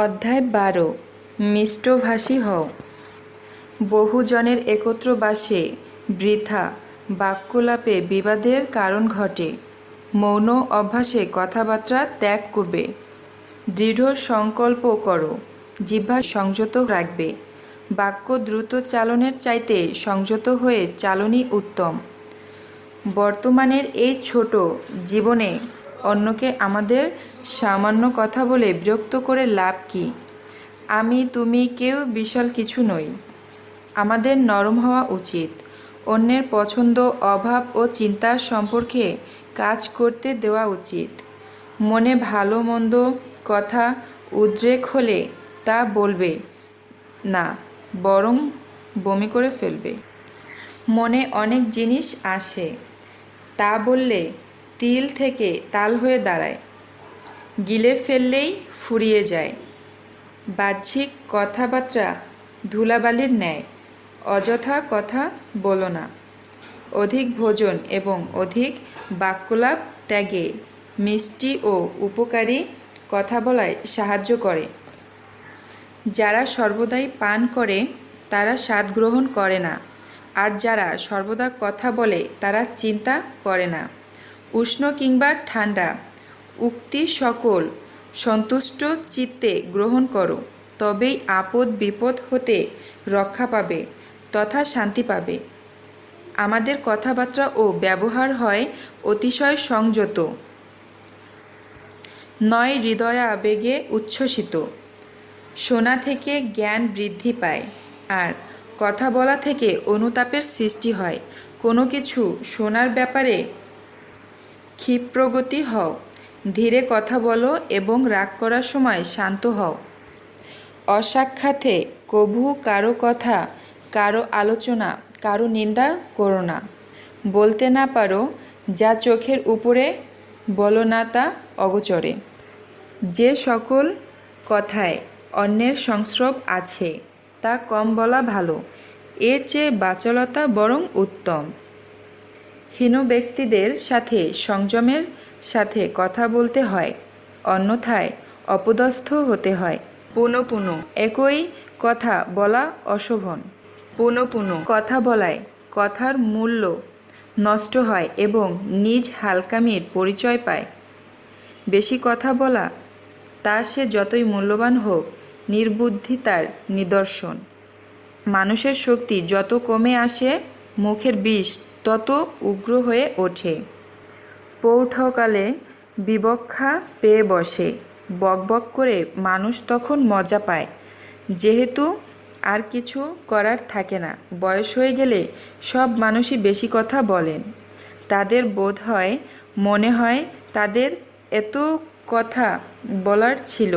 অধ্যায় ১২ মিষ্টভাষী হও। বহুজনের একত্র বাসে বৃথা বাক্যালাপে বিবাদের কারণ ঘটে। মৌন অভ্যাসে কথাবার্তা ত্যাগ করবে। দৃঢ় সংকল্প করো, জিহ্বা সংযত রাখবে। বাক্য দ্রুত চালনের চাইতে সংযত হয়ে চালনই উত্তম। বর্তমানের এই ছোট জীবনে অন্যকে আমাদের সামান্য কথা বলে বিরক্ত করে লাভ কি? আমি তুমি কেউ বিশাল কিছু নই। আমাদের নরম হওয়া উচিত। অন্যের পছন্দ, অভাব ও চিন্তার সম্পর্কে কাজ করতে দেওয়া উচিত। মনে ভালো মন্দ কথা উদ্রেক হলে তা বলবে না, বরং বমি করে ফেলবে। মনে অনেক জিনিস আসে, তা বললে তিল থেকে তাল হয়ে দাঁড়ায়, গিলে ফেললেই ফুরিয়ে যায়। বাহ্যিক কথাবার্তা ধুলাবালির ন্যায়। অযথা কথা বলো না। অধিক ভোজন এবং অধিক বাক্যালাপ ত্যাগে মিষ্টি ও উপকারী কথা বলায় সাহায্য করে। যারা সর্বদাই পান করে তারা স্বাদ গ্রহণ করে না, আর যারা সর্বদা কথা বলে তারা চিন্তা করে না। উষ্ণ কিংবা ঠান্ডা উক্তি সকল সন্তুষ্ট চিত্তে গ্রহণ করো, তবেই আপদ বিপদ হতে রক্ষা পাবে তথা শান্তি পাবে। আমাদের কথাবার্তা ও ব্যবহার হয় অতিশয় সংযত, নয় হৃদয়াবেগে উচ্ছ্বসিত। শোনা থেকে জ্ঞান বৃদ্ধি পায়, আর কথা বলা থেকে অনুতাপের সৃষ্টি হয়। কোনো কিছু শোনার ব্যাপারে ক্ষিপ্রগতি হও, ধীরে কথা বলো এবং রাগ করার সময় শান্ত হও। অসাক্ষাতে কভু কারো কথা, কারো আলোচনা, কারো নিন্দা করো না। বলতে না পারো যা চোখের উপরে, বলো না তা অগোচরে। যে সকল কথায় অন্যের সংস্রব আছে তা কম বলা ভালো, এর চেয়ে বাচালতা বরং উত্তম। হীন ব্যক্তিদের সাথে সংযমের সাথে কথা বলতে হয়, অন্যথায় অপদস্থ হতে হয়। পুনঃ পুনঃ একই কথা বলা অশোভন। পুনঃ পুনঃ কথা বলায় কথার মূল্য নষ্ট হয় এবং নিজ হালকামির পরিচয় পায়। বেশি কথা বলা, তা সে যতই মূল্যবান হোক, নির্বুদ্ধিতার নিদর্শন। মানুষের শক্তি যত কমে আসে, মুখের বিষ তত উগ্র হয়ে ওঠে। পৌঠকালে বিবক্ষা পেয়ে বসে, বকবক করে মানুষ তখন মজা পায়, যেহেতু আর কিছু করার থাকে না। বয়স হয়ে গেলে সব মানুষই বেশি কথা বলেন। তাদের বোধ হয়, মনে হয় তাদের এত কথা বলার ছিল,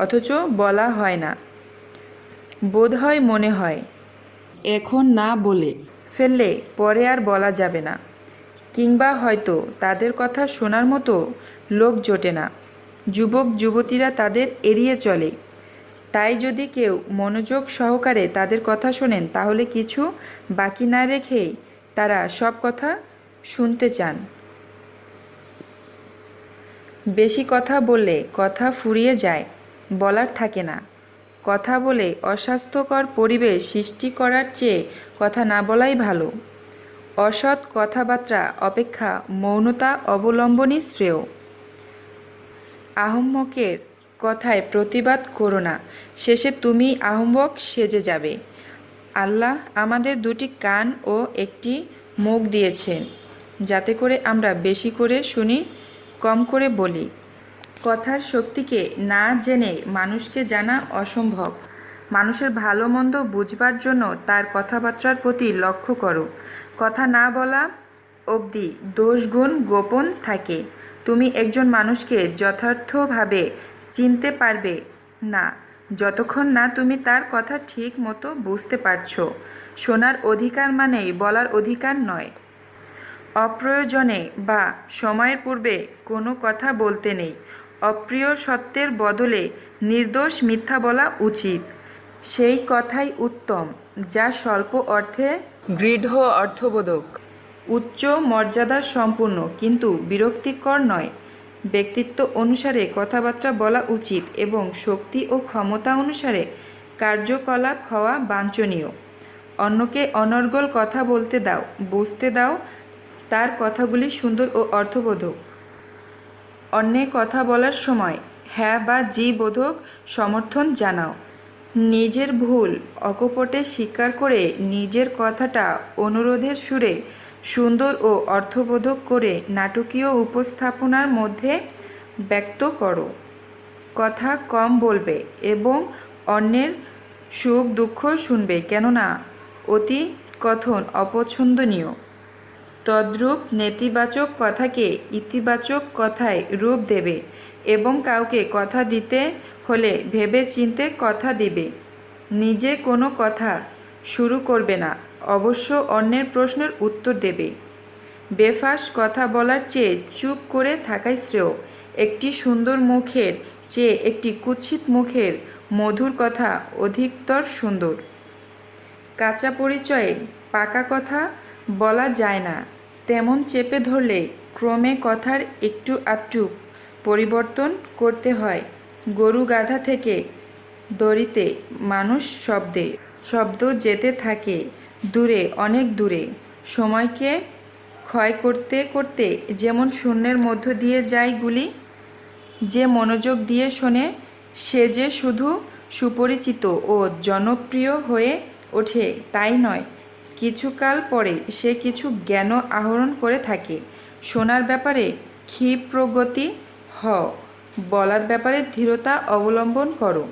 অথচ বলা হয় না। বোধ হয়, মনে হয়, এখন না বলে ফেললে পরে আর বলা যাবে না, কিংবা হয়তো তাদের কথা শোনার মতো লোক জোটে না। যুবক যুবতীরা তাদের এড়িয়ে চলে। তাই যদি কেউ মনোযোগ সহকারে তাদের কথা শোনেন, তাহলে কিছু বাকি না রেখেই তারা সব কথা শুনতে চান। বেশি কথা বললে কথা ফুরিয়ে যায়, বলার থাকে না। কথা বলে অস্বাস্থ্যকর পরিবেশ সৃষ্টি করার চেয়ে কথা না বলাই ভালো। অসৎ কথাবার্তা অপেক্ষা মৌনতা অবলম্বনই শ্রেয়। আহম্মকের কথায় প্রতিবাদ করো না, শেষে তুমি আহম্মক সেজে যাবে। আল্লাহ আমাদের দুটি কান ও একটি মুখ দিয়েছেন, যাতে করে আমরা বেশি করে শুনি, কম করে বলি। কথার শক্তিকে না জেনে মানুষকে জানা অসম্ভব। মানুষের ভালো মন্দ বুঝবার জন্য তার কথাবার্তার প্রতি লক্ষ্য করো। কথা না বলা অবধি দোষগুণ গোপন থাকে। তুমি একজন মানুষকে যথার্থভাবে চিনতে পারবে না যতক্ষণ না তুমি তার কথা ঠিক মতো বুঝতে পারছো। শোনার অধিকার মানেই বলার অধিকার নয়। অপ্রয়োজনে বা সময়ের পূর্বে কোনো কথা বলতে নেই। অপ্রিয় সত্যের বদলে নির্দোষ মিথ্যা বলা উচিত। সেই কথাই উত্তম যা স্বল্প অর্থে দৃঢ় অর্থবোধক, উচ্চ মর্যাদা সম্পূর্ণ, কিন্তু বিরক্তিকর নয়। ব্যক্তিত্ব অনুসারে কথাবার্তা বলা উচিত এবং শক্তি ও ক্ষমতা অনুসারে কার্যকলাপ হওয়া বাঞ্ছনীয়। অন্যকে অনর্গল কথা বলতে দাও, বুঝতে দাও তার কথাগুলি সুন্দর ও অর্থবোধক। অন্যের কথা বলার সময় হ্যাঁ বা জি বোধক সমর্থন জানাও। নিজের ভুল অকপটে স্বীকার করে নিজের কথাটা অনুরোধের সুরে সুন্দর ও অর্থবোধক করে নাটকীয় উপস্থাপনার মধ্যে ব্যক্ত করো। কথা কম বলবে এবং অন্যের সুখ দুঃখ শুনবে, কেননা অতি কথন অপছন্দনীয়। তদ্রূপ নেতিবাচক কথাকে ইতিবাচক কথায় রূপ দেবে এবং কাউকে কথা দিতে হলে ভেবে চিন্তে কথা দিবে। নিজে কোনো কথা শুরু করবে না, অবশ্য অন্যের প্রশ্নের উত্তর দেবে। বেফাঁস কথা বলার চেয়ে চুপ করে থাকাই শ্রেয়। একটি সুন্দর মুখের চেয়ে একটি কুৎসিত মুখের মধুর কথা অধিকতর সুন্দর। কাঁচা পরিচয়ে পাকা কথা বলা যায় না, তেমন চেপে ধরলে ক্রমে কথার একটু আধটু পরিবর্তন করতে হয়। গরু গাধা থেকে দড়িতে মানুষ শব্দে শব্দ যেতে থাকে দূরে, অনেক দূরে। সময়কে ক্ষয় করতে করতে যেমন শূন্যের মধ্য দিয়ে যায় গুলি। যে মনোযোগ দিয়ে শোনে সে যে শুধু সুপরিচিত ও জনপ্রিয় হয়ে ওঠে তাই নয়, কিছুকাল পরে সে কিছু জ্ঞান আহরণ করে থাকে। শোনার ব্যাপারে ক্ষিপ্রগতি হও, বলার ব্যাপারে ধীরতা অবলম্বন করো।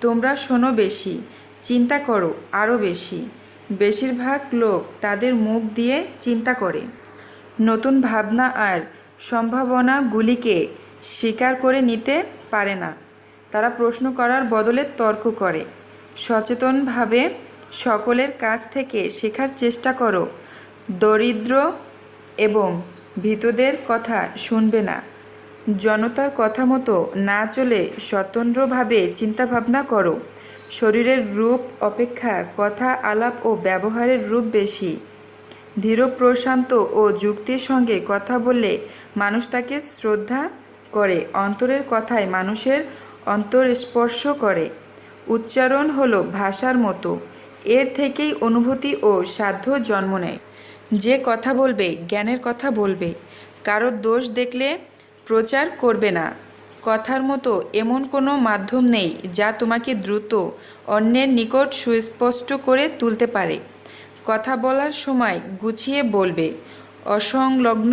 তোমরা শোনো বেশি, চিন্তা করো আরও বেশি। বেশিরভাগ লোক তাদের মুখ দিয়ে চিন্তা করে, নতুন ভাবনা আর সম্ভাবনাগুলিকে স্বীকার করে নিতে পারে না। তারা প্রশ্ন করার বদলে তর্ক করে। সচেতনভাবে সকলের কাছ থেকে শেখার চেষ্টা করো। দরিদ্র এবং ভীতদের কথা শুনবে না। জনতার কথা মতো না চলে স্বতন্ত্রভাবে চিন্তাভাবনা করো। শরীরের রূপ অপেক্ষা কথা আলাপ ও ব্যবহারের রূপ বেশি। ধীর প্রশান্ত ও যুক্তির সঙ্গে কথা বললে মানুষ তাকে শ্রদ্ধা করে। অন্তরের কথায় মানুষের অন্তর স্পর্শ করে। উচ্চারণ হলো ভাষার মতো, এর থেকেই অনুভূতি ও সাধ্য জন্ম নেয়। যে কথা বলবে জ্ঞানের কথা বলবে, কারোর দোষ দেখলে প্রচার করবে না। কথার মতো এমন কোনো মাধ্যম নেই যা তোমাকে দ্রুত অন্যের নিকট সুস্পষ্ট করে তুলতে পারে। কথা বলার সময় গুছিয়ে বলবে। অসংলগ্ন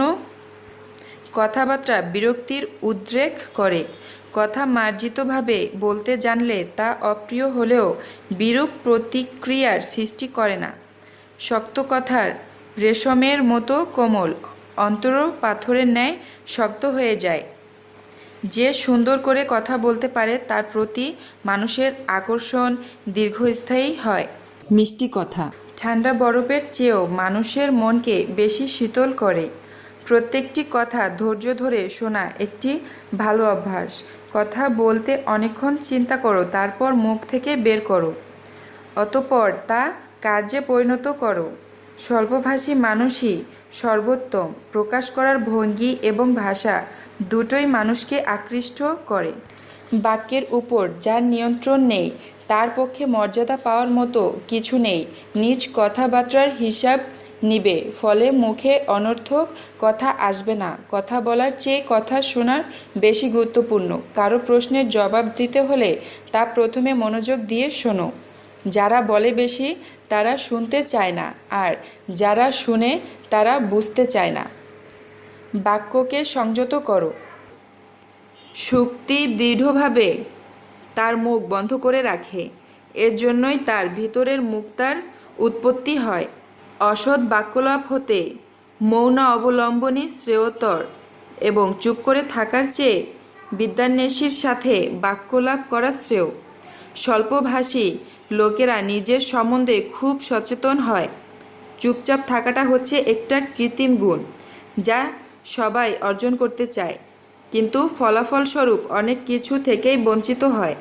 কথাবার্তা বিরক্তির উদ্রেক করে। কথা মার্জিতভাবে বলতে জানলে তা অপ্রিয় হলেও বিরূপ প্রতিক্রিয়ার সৃষ্টি করে না। শক্ত কথার রেশমের মতো কোমল, অন্তর পাথরের ন্যায় শক্ত হয়ে যায়। যে সুন্দর করে কথা বলতে পারে তার প্রতি মানুষের আকর্ষণ দীর্ঘস্থায়ী হয়। মিষ্টি কথা ঠান্ডা বরফের চেয়েও মানুষের মনকে বেশি শীতল করে। প্রত্যেকটি কথা ধৈর্য ধরে শোনা একটি ভালো অভ্যাস। কথা বলতে অনেকক্ষণ চিন্তা করো, তারপর মুখ থেকে বের করো, অতঃপর তা কার্যে পরিণত করো। স্বল্পভাষী মানুষই সর্বোত্তম। প্রকাশ করার ভঙ্গি এবং ভাষা দুটোই মানুষকে আকৃষ্ট করে। বাক্যের উপর যার নিয়ন্ত্রণ নেই তার পক্ষে মর্যাদা পাওয়ার মতো কিছু নেই। নিজ কথাবার্তার হিসাব নিবে, ফলে মুখে অনর্থক কথা আসবে না। কথা বলার চেয়ে কথা শোনার বেশি গুরুত্বপূর্ণ। কারো প্রশ্নের জবাব দিতে হলে তা প্রথমে মনোযোগ দিয়ে শোনো। যারা বলে বেশি তারা শুনতে চায় না, আর যারা শুনে তারা বুঝতে চায় না। বাক্যকে সংযত করো। শুক্তি দৃঢ়ভাবে তার মুখ বন্ধ করে রাখে, এর জন্যই তার ভিতরের মুক্তার উৎপত্তি হয়। অসৎ বাক্যলাপ হতে মৌন অবলম্বনই শ্রেয়তর এবং চুপ করে থাকার চেয়ে বিদ্যান্বেষীর সাথে বাক্যলাপ করা শ্রেয়। স্বল্পভাষী লোকেরা নিজের সম্বন্ধে খুব সচেতন হয়। চুপচাপ থাকাটা হচ্ছে একটা কৃত্রিম গুণ যা সবাই অর্জন করতে চায়, কিন্তু ফলাফলস্বরূপ অনেক কিছু থেকেই বঞ্চিত হয়।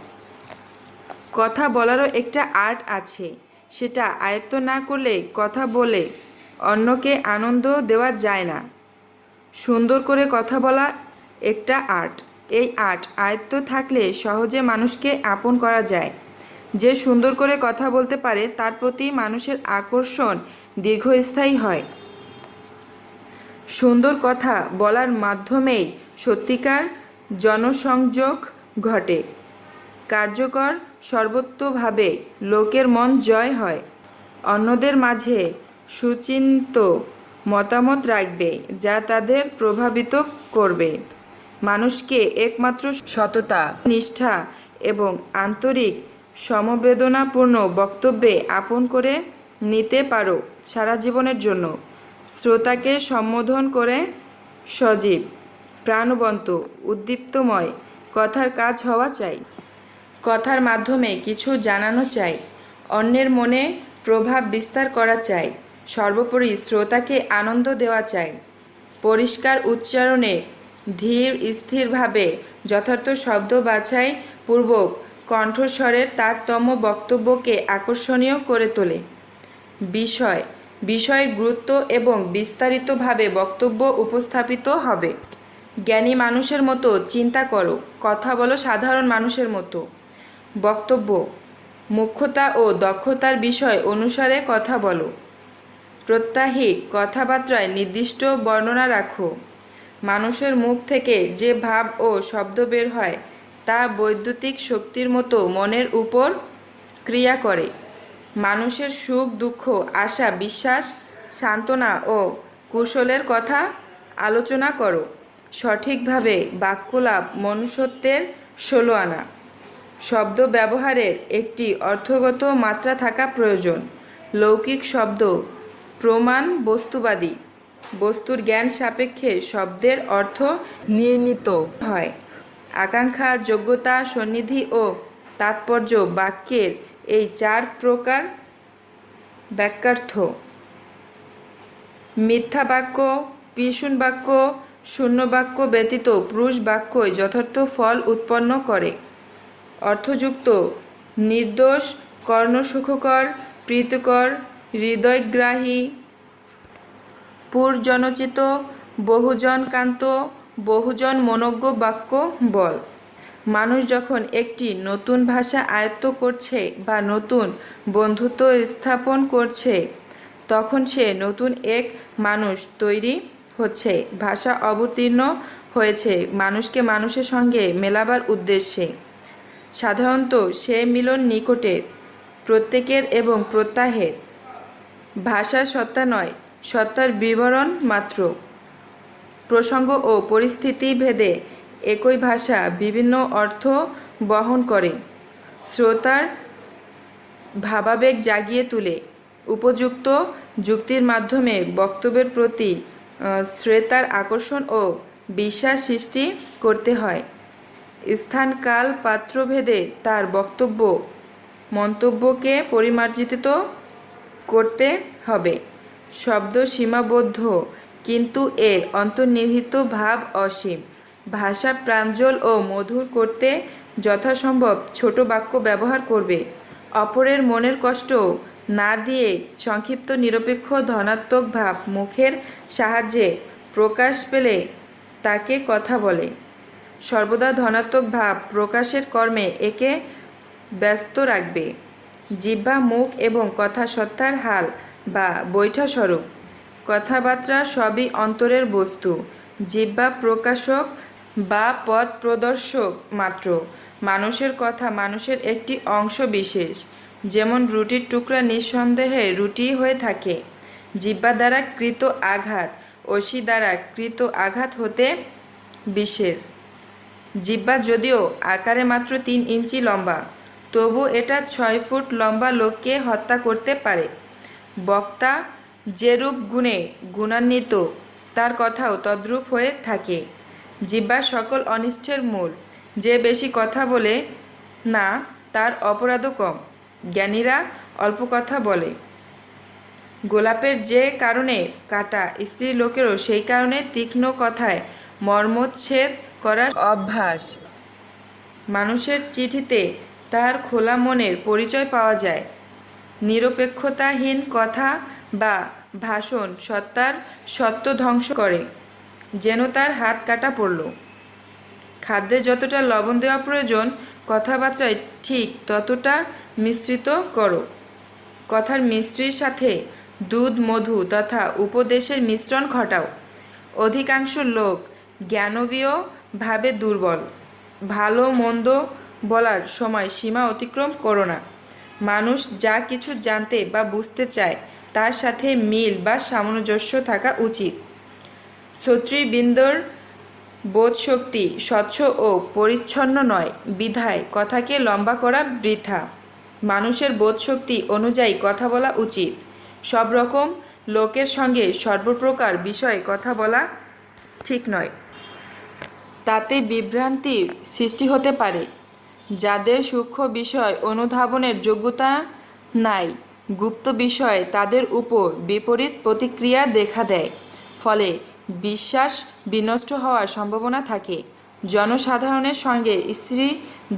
কথা বলারও একটা আর্ট আছে, সেটা আয়ত্ত না করলে কথা বলে অন্যকে আনন্দ দেওয়া যায় না। সুন্দর করে কথা বলা একটা আর্ট। এই আর্ট আয়ত্ত থাকলে সহজে মানুষকে আপন করা যায়। যে সুন্দর করে কথা বলতে পারে তার প্রতি মানুষের আকর্ষণ দীর্ঘস্থায়ী হয়। সুন্দর কথা বলার মাধ্যমেই সত্যিকার জনসংযোগ ঘটে। কার্যকর সর্বতোভাবে লোকের মন জয় হয়। অন্যদের মাঝে সুচিন্ত মতামত রাখবে যা তাদের প্রভাবিত করবে। মানুষকে একমাত্র সততা, নিষ্ঠা এবং আন্তরিক সমবেদনাপূর্ণ বক্তব্যে আপন করে নিতে পারো সারা জীবনের জন্য। শ্রোতাকে সম্বোধন করে সজীব, প্রাণবন্ত, উদ্দীপ্তময় কথার কাজ হওয়া চাই। কথার মাধ্যমে কিছু জানানো চাই, অন্যের মনে প্রভাব বিস্তার করা চাই, সর্বোপরি শ্রোতাকে আনন্দ দেওয়া চাই। পরিষ্কার উচ্চারণে ধীর স্থিরভাবে যথার্থ শব্দ বাছাই পূর্বক কণ্ঠস্বরের তারতম্য বক্তব্যকে আকর্ষণীয় করে তোলে। বিষয়ের গুরুত্ব এবং বিস্তারিতভাবে বক্তব্য উপস্থাপিত হবে। জ্ঞানী মানুষের মতো চিন্তা করো, কথা বলো সাধারণ মানুষের মতো। বক্তব্য মুখ্যতা ও দক্ষতার বিষয় অনুসারে কথা বলো। প্রত্যাহিক কথাবার্তায় নির্দিষ্ট বর্ণনা রাখো। মানুষের মুখ থেকে যে ভাব ও শব্দ বের হয় তা বৈদ্যুতিক শক্তির মতো মনের উপর ক্রিয়া করে। মানুষের সুখ দুঃখ, আশা বিশ্বাস, সান্ত্বনা ও কুশলের কথা আলোচনা করো। সঠিকভাবে বাক্যলাভ মনুষ্যত্বের 16 আনা। শব্দ ব্যবহারের একটি অর্থগত মাত্রা থাকা প্রয়োজন। লৌকিক শব্দ প্রমাণ বস্তুবাদী। বস্তুর জ্ঞান সাপেক্ষে শব্দের অর্থ নির্ণীত হয়। আকাঙ্ক্ষা, যোগ্যতা, সন্নিধি ও তাৎপর্য বাক্যের এই 4 প্রকার বাক্যার্থ। মিথ্যা বাক্য, পিশূন বাক্য, শূন্য বাক্য ব্যতীত পুরুষ বাক্যই যথার্থ ফল উৎপন্ন করে। অর্থযুক্ত, নির্দোষ, কর্ণসুখকর, প্রীতিকর, হৃদয়গ্রাহী, পুরজনচিত, বহুজনকান্ত, বহুজন মনোজ্ঞ বাক্য বল। মানুষ যখন একটি নতুন ভাষা আয়ত্ত করছে বা নতুন বন্ধুত্ব স্থাপন করছে তখন সে নতুন এক মানুষ তৈরি হচ্ছে। ভাষা অবতীর্ণ হয়েছে মানুষকে মানুষের সঙ্গে মেলাবার উদ্দেশ্যে। সাধারণত সে মিলন নিকটের, প্রত্যেকের এবং প্রত্যাহের। ভাষা সত্তা নয়, সত্তার বিবরণ মাত্র। প্রসঙ্গ ও পরিস্থিতি ভেদে একই ভাষা বিভিন্ন অর্থ বহন করে। শ্রোতার ভাবাবেগ জাগিয়ে তুলে উপযুক্ত যুক্তির মাধ্যমে বক্তব্যের প্রতি শ্রোতার আকর্ষণ ও বিশ্বাস সৃষ্টি করতে হয়। স্থান, কাল, পাত্রভেদে তার বক্তব্য মন্তব্যকে পরিমার্জিত করতে হবে। শব্দ সীমাবদ্ধ, কিন্তু এর অন্তর্নিহিত ভাব অসীম। ভাষা প্রাঞ্জল ও মধুর করতে যথাসম্ভব ছোট বাক্য ব্যবহার করবে। অপরের মনের কষ্ট না দিয়ে সংক্ষিপ্ত নিরপেক্ষ ধনাত্মক ভাব মুখের সাহায্যে প্রকাশ পেলে তাকে কথা বলে। সর্বদা ধনাত্মক ভাব প্রকাশের কর্মে একে ব্যস্ত রাখবে। জিহ্বা, মুখ এবং কথা সত্তার হাল বা বৈঠা স্বরূপ। কথাবার্তা সবই অন্তরের বস্তু। জিহ্বা প্রকাশক বা পথ প্রদর্শক মাত্র। মানুষের কথা মানুষের একটি অংশ বিশেষ। যেমন রুটির টুকরা নিঃসন্দেহে রুটি হয়ে থাকে। জিহ্বা দ্বারা কৃত আঘাত অসি দ্বারা কৃত আঘাত হতে বিষের। জিহ্বা যদিও আকারে মাত্র 3 ইঞ্চি লম্বা, তবু এটা 6 ফুট লম্বা লোককে হত্যা করতে পারে। বক্তা যেরূপ গুণে গুণান্বিত তার কথাও তদ্রূপ হয়ে থাকে। জিহ্বা সকল অনিষ্টের মূল। যে বেশি কথা বলে না তার অপরাধও কম। জ্ঞানীরা অল্প কথা বলে। গোলাপের যে কারণে কাটা, স্ত্রী লোকেরও সেই কারণে তীক্ষ্ণ কথায় মর্মচ্ছেদ করার অভ্যাস। মানুষের চিঠিতে তার খোলা মনের পরিচয় পাওয়া যায়। নিরপেক্ষতাহীন কথা বা ভাষণ সত্তার সত্ত্ব ধ্বংস করে, যেন তার হাত কাটা পড়ল। খাদ্যে যতটা লবণ দেওয়া প্রয়োজন, কথাবার্তায় ঠিক ততটা মিশ্রিত করো। কথার মিশ্রির সাথে দুধ, মধু তথা উপদেশের মিশ্রণ ঘটাও। অধিকাংশ লোক জ্ঞানবীয়ভাবে দুর্বল। ভালো মন্দ বলার সময় সীমা অতিক্রম করো না। মানুষ যা কিছু জানতে বা বুঝতে চায় তার সাথে মিল বা সামঞ্জস্য থাকা উচিত। শ্রোতৃবৃন্দর বোধশক্তি স্বচ্ছ ও পরিচ্ছন্ন নয় বিধায় কথাকে লম্বা করা বৃথা। মানুষের বোধশক্তি অনুযায়ী কথা বলা উচিত। সব রকম লোকের সঙ্গে সর্বপ্রকার বিষয়ে কথা বলা ঠিক নয়। তাতে বিভ্রান্তির সৃষ্টি হতে পারে। যাদের সূক্ষ্ম বিষয় অনুধাবনের যোগ্যতা নাই, গুপ্ত বিষয়ে তাদের উপর বিপরীত প্রতিক্রিয়া দেখা দেয়। ফলে বিশ্বাস বিনষ্ট হওয়ার সম্ভাবনা থাকে। জনসাধারণের সঙ্গে স্ত্রী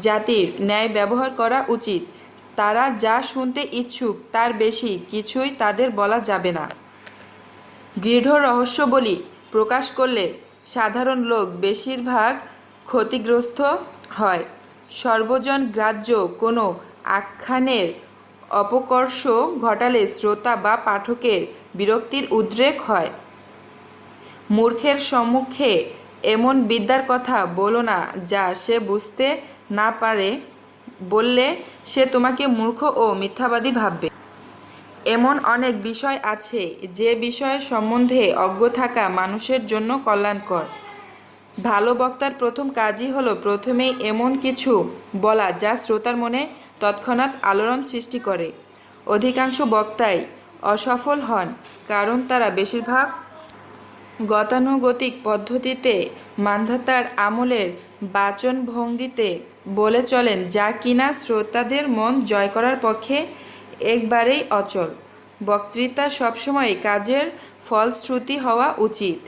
জাতির ন্যায় ব্যবহার করা উচিত। তারা যা শুনতে ইচ্ছুক তার বেশি কিছুই তাদের বলা যাবে না। দৃঢ় রহস্যবলী প্রকাশ করলে সাধারণ লোক বেশিরভাগ ক্ষতিগ্রস্ত হয়। সর্বজন গ্রাহ্য কোনো আখ্যানের অপকর্ষ ঘটালে শ্রোতা বা পাঠকের বিরক্তির উদ্রেক হয়। মূর্খের সম্মুখে এমন বিদ্যার কথা বলো না যা সে বুঝতে না পারে। বললে সে তোমাকে মূর্খ ও মিথ্যাবাদী ভাববে। এমন অনেক বিষয় আছে যে বিষয়ের সম্বন্ধে অজ্ঞ থাকা মানুষের জন্য কল্যাণকর। ভালো বক্তার প্রথম কাজই হলো প্রথমেই এমন কিছু বলা যা শ্রোতার মনে তৎক্ষণাৎ আলোড়ন সৃষ্টি করে। অধিকাংশ বক্তাই অসফল হন কারণ তারা বেশিরভাগ গতানুগতিক পদ্ধতিতে মান্ধাতার আমলের বাচনভঙ্গিতে বলে চলেন, যা কিনা শ্রোতাদের মন জয় করার পক্ষে একবারেই অচল। বক্তৃতা সবসময় কাজের ফলশ্রুতি হওয়া উচিত।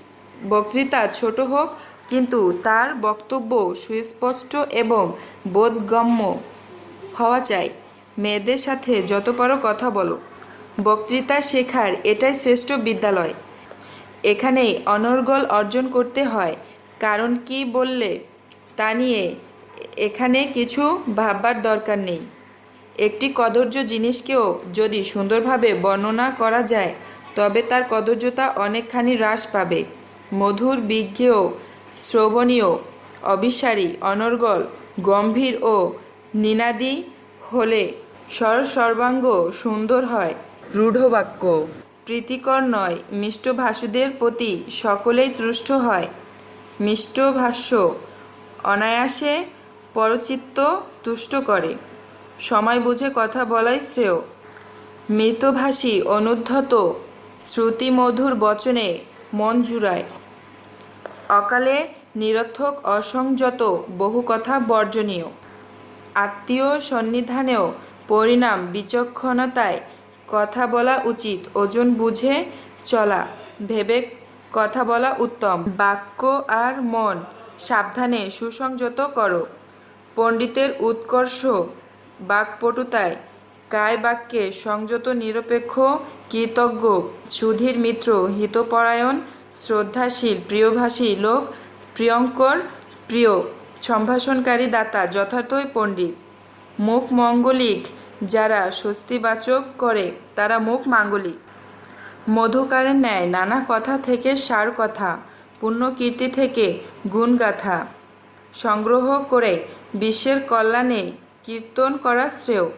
বক্তৃতা ছোট হোক, কিন্তু তার বক্তব্য সুস্পষ্ট এবং বোধগম্য হওয়া চাই। মেয়েদের সাথে যত পারো কথা বলো। বক্তৃতা শেখার এটাই শ্রেষ্ঠ বিদ্যালয়। এখানেই অনর্গল অর্জন করতে হয়। কারণ কি বললে তা নিয়ে এখানে কিছু ভাববার দরকার নেই। একটি কদর্য জিনিসকেও যদি সুন্দরভাবে বর্ণনা করা যায় তবে তার কদর্যতা অনেকখানি হ্রাস পাবে। মধুর, বিজ্ঞেয়, শ্রবণীয়, অবিসারী, অনর্গল, গম্ভীর ও নিনাদী হলে সর্বাঙ্গ সুন্দর হয়। রূঢ়বাক্য প্রীতিকর নয়। মিষ্টভাষীদের প্রতি সকলেই তুষ্ট হয়। মিষ্টভাষ্য অনায়াসে পরচিত্ত তুষ্ট করে। সময় বুঝে কথা বলাই শ্রেয়। মৃতভাষী অনুদ্ধত শ্রুতিমধুর বচনে মন জুড়ায়। অকালে নিরর্থক অসংযত বহু কথা বর্জনীয়। আত্মীয় সন্নিধানেও পরিণাম বিচক্ষণতায় কথা বলা উচিত। ওজন বুঝে চলা, ভেবে কথা বলা উত্তম। বাক্য আর মন সাবধানে সুসংযত করো। পণ্ডিতের উৎকর্ষ বাক্পটুতায়, কায় বাক্যে সংযত, নিরপেক্ষ, কৃতজ্ঞ, সুধীর মিত্র, হিতপরায়ণ, শ্রদ্ধাশীল, প্রিয়ভাষী লোক, প্রিয়ঙ্কর, প্রিয় সম্ভাষণকারী দাতা যথার্থই পণ্ডিত। মুখ মঙ্গলিক যারা স্বস্তিবাচক করে তারা মুখ মাঙ্গলিক। মধুকারের ন্যায় নানা কথা থেকে সার কথা, পুণ্যকীর্তি থেকে গুণগাথা সংগ্রহ করে বিশ্বের কল্যাণে কীর্তন করা শ্রেয়।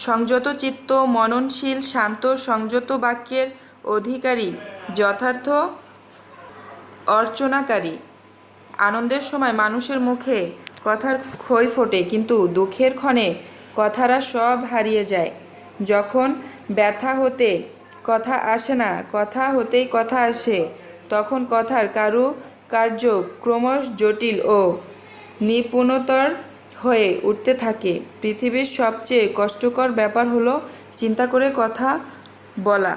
সংযত চিত্ত, মননশীল, শান্ত, সংযত বাক্যের অধিকারী যথার্থ অর্চনাকারী। আনন্দের সময় মানুষের মুখে কথার খই ফোটে, কিন্তু দুঃখের ক্ষণে কথারা সব হারিয়ে যায়। যখন ব্যথা হতে কথা আসে না, কথা হতেই কথা আসে, তখন কথার কার্য ক্রমশ জটিল ও নিপুণতর হয়ে উঠতে থাকে। পৃথিবীর সবচেয়ে কষ্টকর ব্যাপার হলো চিন্তা করে কথা বলা,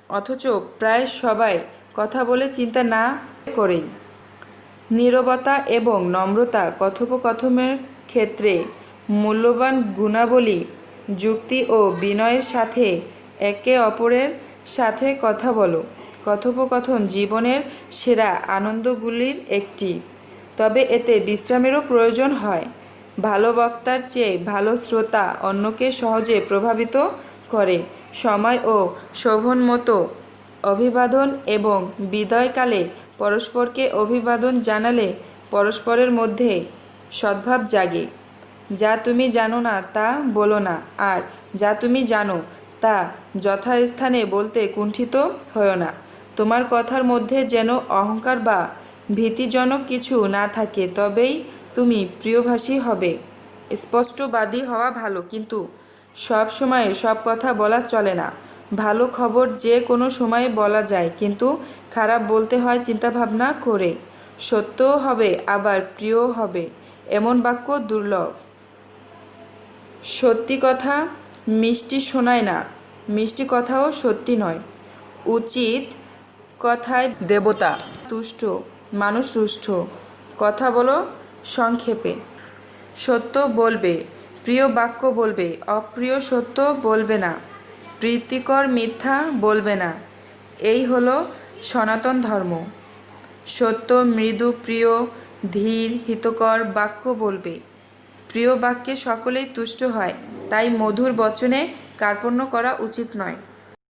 অথচ প্রায় সবাই কথা বলে চিন্তা না করেই। নীরবতা এবং নম্রতা কথোপকথনের ক্ষেত্রে মূল্যবান গুণাবলী। যুক্তি ও বিনয়ের সাথে একে অপরের সাথে কথা বলো। কথোপকথন জীবনের সেরা আনন্দগুলির একটি। তবে এতে বিশ্রামেরও প্রয়োজন হয়। ভালো বক্তার চেয়ে ভালো শ্রোতা অন্যকে সহজে প্রভাবিত করে। সময় ও শোভনমতো অভিবাদন এবং বিদায়কালে পরস্পরকে অভিবাদন জানালে পরস্পরের মধ্যে সদ্ভাব জাগে। যা তুমি জানো না তা বলো না, আর যা তুমি জানো তা যথাস্থানে বলতে কুণ্ঠিত হয়ো না। তোমার কথার মধ্যে যেন অহংকার বা ভীতিজনক কিছু না থাকে, তবেই তুমি প্রিয়ভাষী হবে। স্পষ্টবাদী হওয়া ভালো, কিন্তু সব সময় সব কথা বলা চলে না। ভালো খবর যে কোনো সময় বলা যায়, কিন্তু খারাপ বলতে হয় চিন্তাভাবনা করে। সত্যও হবে আবার প্রিয়ও হবে, এমন বাক্য দুর্লভ। সত্যি কথা মিষ্টি শোনায় না, মিষ্টি কথাও সত্যি নয়। উচিত কথায় দেবতা তুষ্ট, মানুষ রুষ্ট। কথা বলো সংক্ষেপে। সত্য বলবে, প্রিয় বাক্য বলবে, অপ্রিয় সত্য বলবে না, প্রীতিকর মিথ্যা বলবে না। এই হলো সনাতন ধর্ম। সত্য, মৃদু, প্রিয়, ধীর, হিতকর বাক্য বলবে। প্রিয় বাক্যে সকলেই তুষ্ট হয়, তাই মধুর বচনে কার্পণ্য করা উচিত নয়।